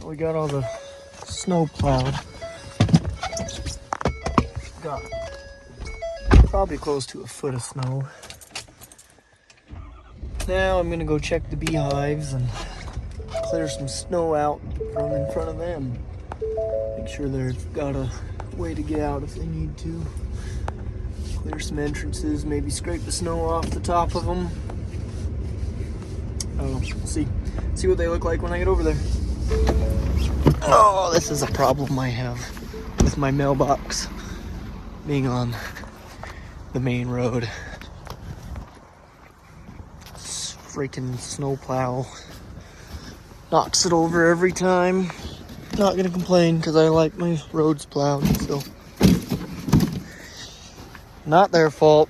we got all the snow plowed. Got probably close to a foot of snow. Now I'm gonna go check the beehives and clear some snow out from in front of them. Make sure they've got a way to get out if they need to. Clear some entrances, maybe scrape the snow off the top of them. I don't know, we'll see what they look like when I get over there. Oh, this is a problem I have with my mailbox being on the main road. This freaking snowplow knocks it over every time. Not gonna complain because I like my roads plowed, so not their fault.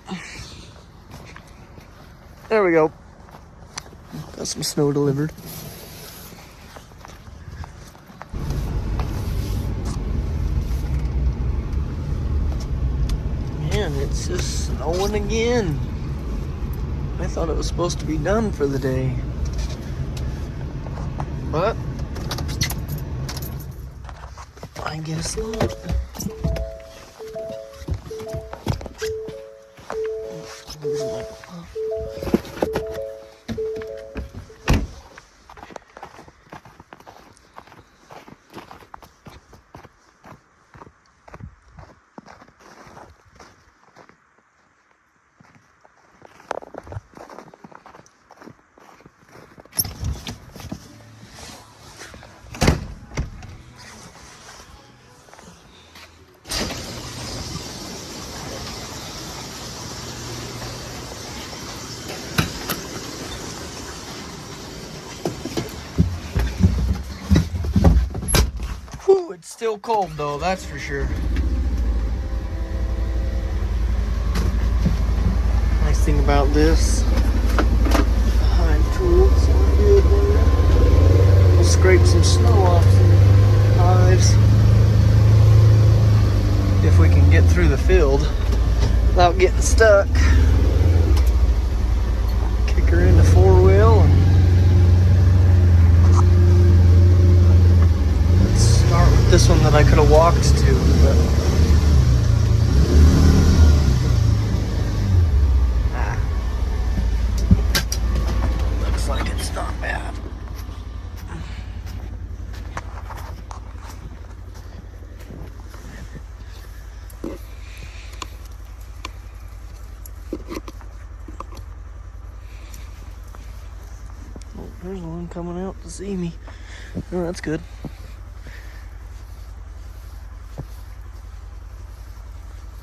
There we go. Got some snow delivered. Man, it's just snowing again. I thought it was supposed to be done for the day. But I guess not. Whew, it's still cold though, that's for sure. Nice thing about this hive tool, so we're good there. We'll scrape some snow off some hives if we can get through the field without getting stuck. Kick her into four-wheel and start with this one that I could have walked to, but looks like it's not bad. Oh, there's one coming out to see me. Oh, that's good.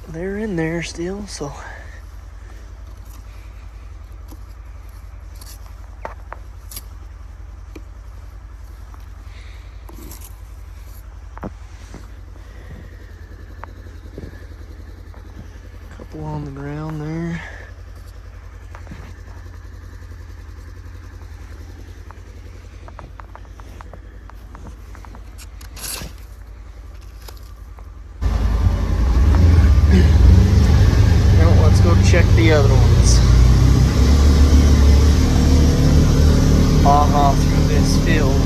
They're in there still, so couple on the ground there. Check the other ones. Aha, through this field.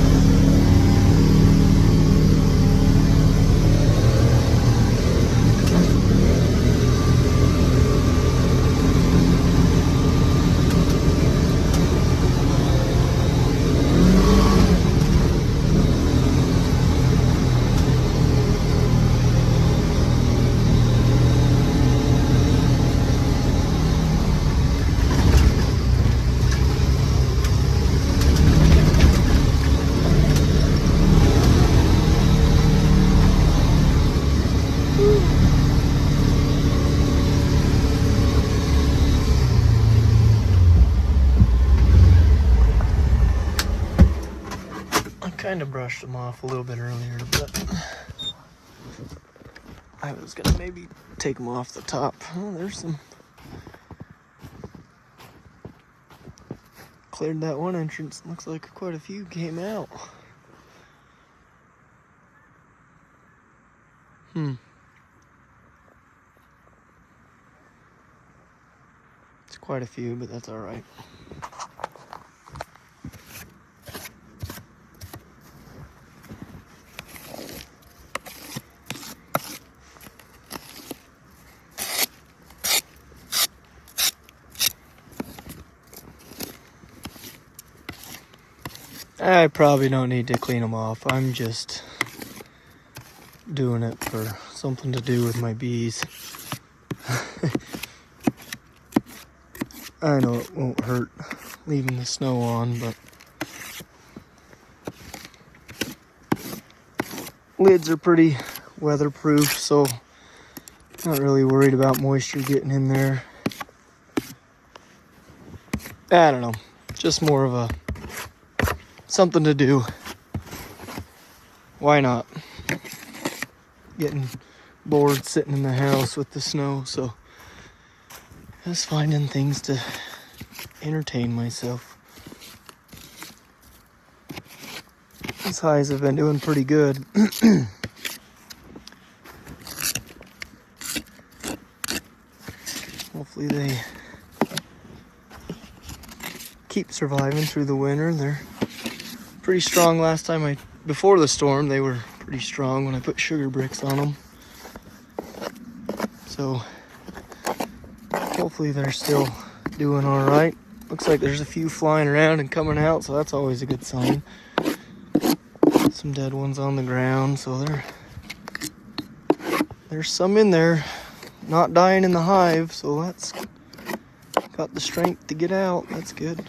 Kind of brushed them off a little bit earlier, but I was gonna maybe take them off the top. Oh, there's some. Cleared that one entrance. Looks like quite a few came out. It's quite a few, but that's all right. I probably don't need to clean them off. I'm just doing it for something to do with my bees. I know it won't hurt leaving the snow on, but lids are pretty weatherproof, so not really worried about moisture getting in there. I don't know, just more of a something to do. Why not? Getting bored sitting in the house with the snow, so just finding things to entertain myself. These hives have been doing pretty good. Hopefully they keep surviving through the winter. They're pretty strong. Before the storm, they were pretty strong when I put sugar bricks on them. So hopefully they're still doing all right. Looks like there's a few flying around and coming out, so that's always a good sign. Some dead ones on the ground, so there's some in there not dying in the hive, so that's got the strength to get out. That's good.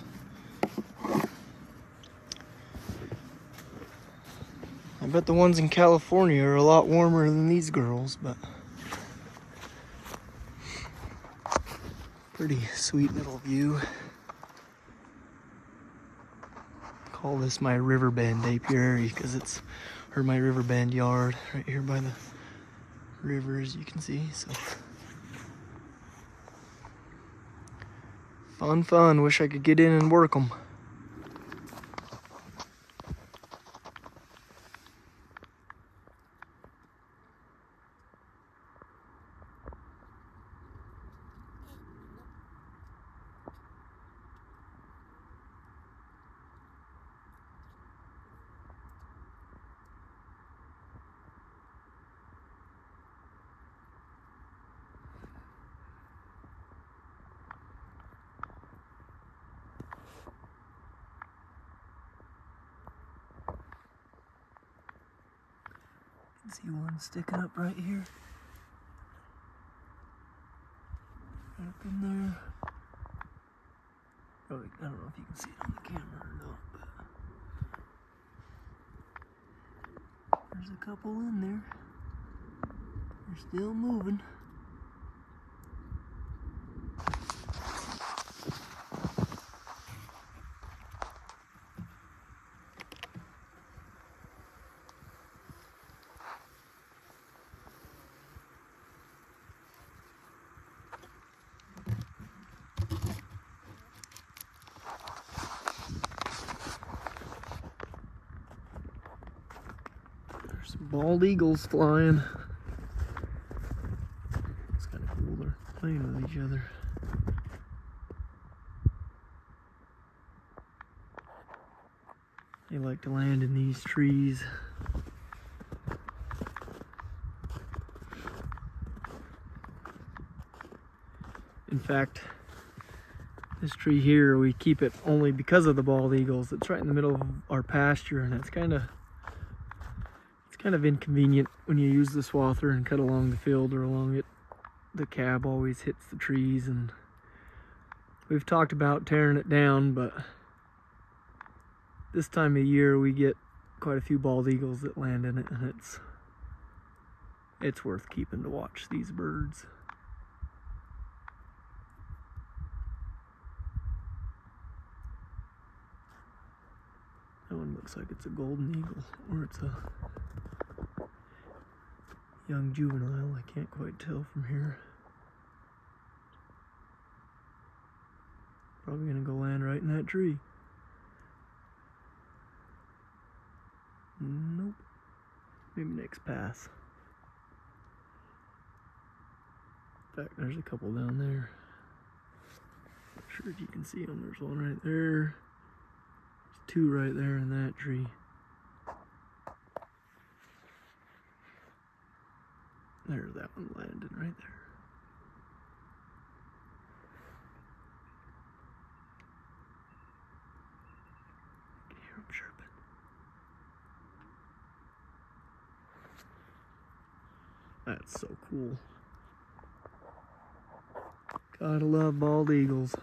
I bet the ones in California are a lot warmer than these girls, but pretty sweet little view. Call this my riverbend apiary because my riverbend yard right here by the river, as you can see. So fun. Wish I could get in and work them. See one sticking up right here. Right up in there. Oh, I don't know if you can see it on the camera or not, but there's a couple in there. They're still moving. There's some bald eagles flying. It's kind of cool. They're playing with each other. They like to land in these trees. In fact, this tree here, we keep it only because of the bald eagles. It's right in the middle of our pasture, and it's kind of inconvenient when you use the swather and cut along the field or along it. The cab always hits the trees, and we've talked about tearing it down, but this time of year we get quite a few bald eagles that land in it, and it's worth keeping to watch these birds. That one looks like it's a golden eagle, or it's a young juvenile. I can't quite tell from here. Probably gonna go land right in that tree. Nope. Maybe next pass. In fact, there's a couple down there. Not sure if you can see them. There's one right there. There's two right there in that tree. There's that one landing right there. I can hear them chirping. That's so cool. Gotta love bald eagles.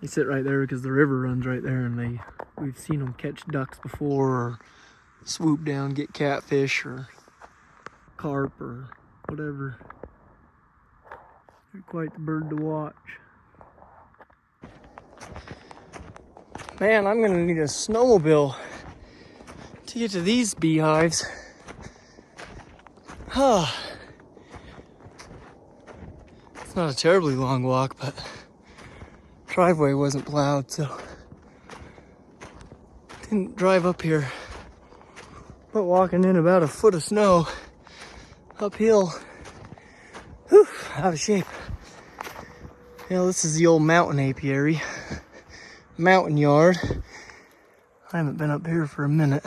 They sit right there because the river runs right there, and we've seen them catch ducks before, or swoop down, get catfish or carp or whatever. They're quite the bird to watch. Man, I'm gonna need a snowmobile to get to these beehives. It's not a terribly long walk, but driveway wasn't plowed, so didn't drive up here. But walking in about a foot of snow uphill, whew, out of shape. You know, this is the old mountain apiary, mountain yard. I haven't been up here for a minute.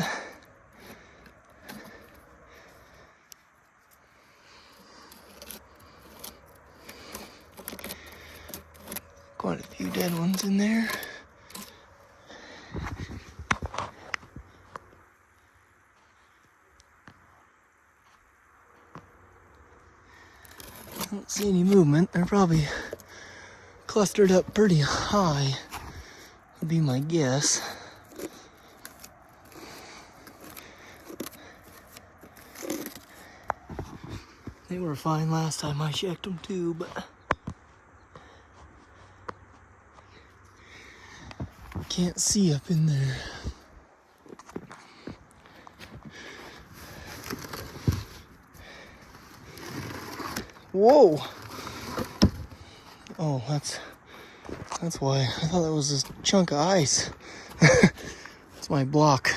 Quite a few dead ones in there. I don't see any movement. They're probably clustered up pretty high, would be my guess. They were fine last time I checked them too, but can't see up in there. Whoa! Oh, that's why. I thought that was a chunk of ice. It's my block.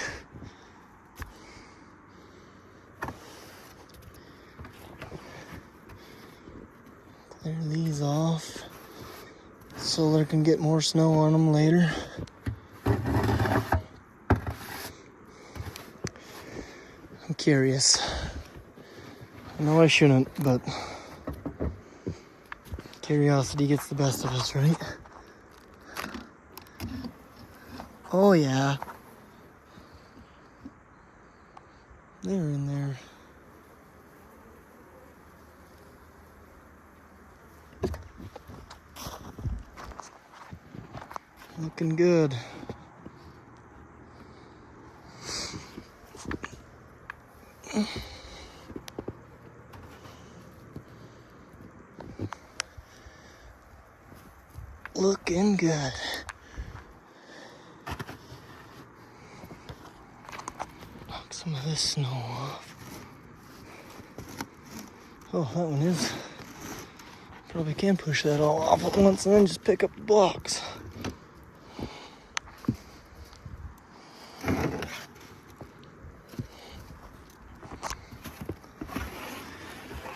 Clear these off so there can get more snow on them later. I'm curious. I know I shouldn't, but curiosity gets the best of us, right? Oh yeah. They're in there. Looking good. Looking good. Knock some of this snow off. Oh, that one is. Probably can push that all off at once and then just pick up the blocks.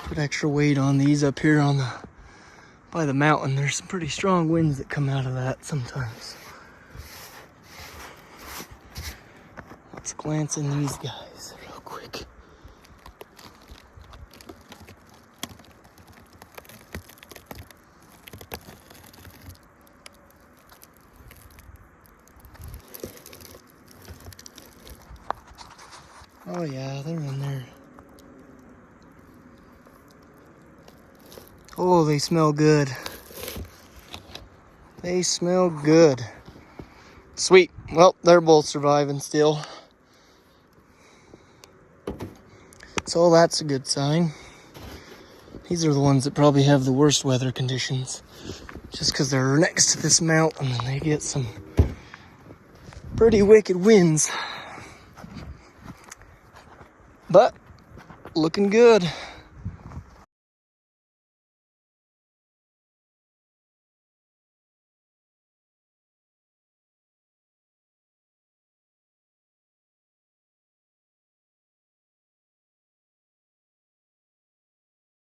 Put extra weight on these up here by the mountain. There's some pretty strong winds that come out of that sometimes. Let's glance in these guys real quick. Oh yeah, they're in there. Oh, they smell good. They smell good. Sweet. Well, they're both surviving still. So that's a good sign. These are the ones that probably have the worst weather conditions. Just because they're next to this mountain and they get some pretty wicked winds. But looking good.